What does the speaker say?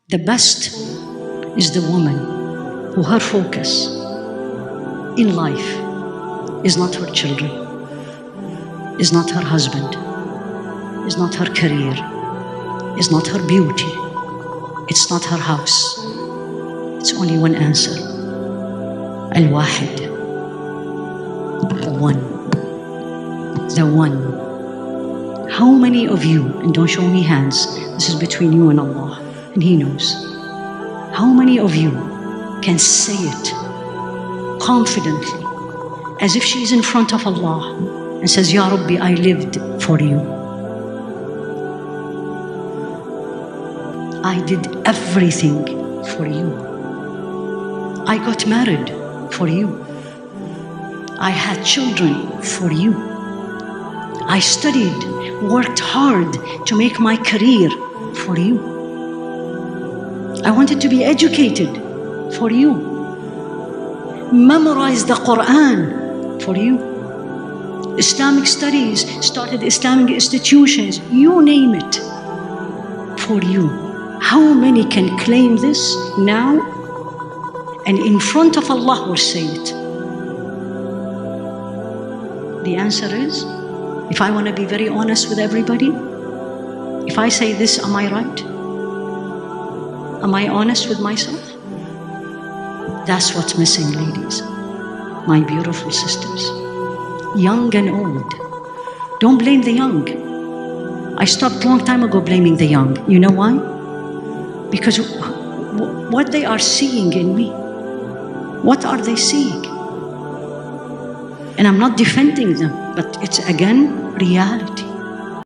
The best is the woman who her focus in life is not her children, is not her husband, is not her career, is not her beauty, it's not her house. It's only one answer. Al-Wahid. The one. The one. How many of you, and don't show me hands, this is between you and Allah, and He knows. How many of you can say it confidently, as if she's in front of Allah and says, Ya Rabbi, I lived for you. I did everything for you. I got married for you. I had children for you. I studied, worked hard to make my career for you. I wanted to be educated for you. Memorized the Quran for you. Islamic studies, started Islamic institutions, you name it, for you. How many can claim this now and in front of Allah will say it? The answer is, if I want to be very honest with everybody, if I say this, am I right? Am I honest with myself? That's what's missing, ladies, my beautiful sisters, young and old. Don't blame the young. I stopped a long time ago blaming the young. You know why? Because what they are seeing in me, what are they seeing? And I'm not defending them, but it's again reality.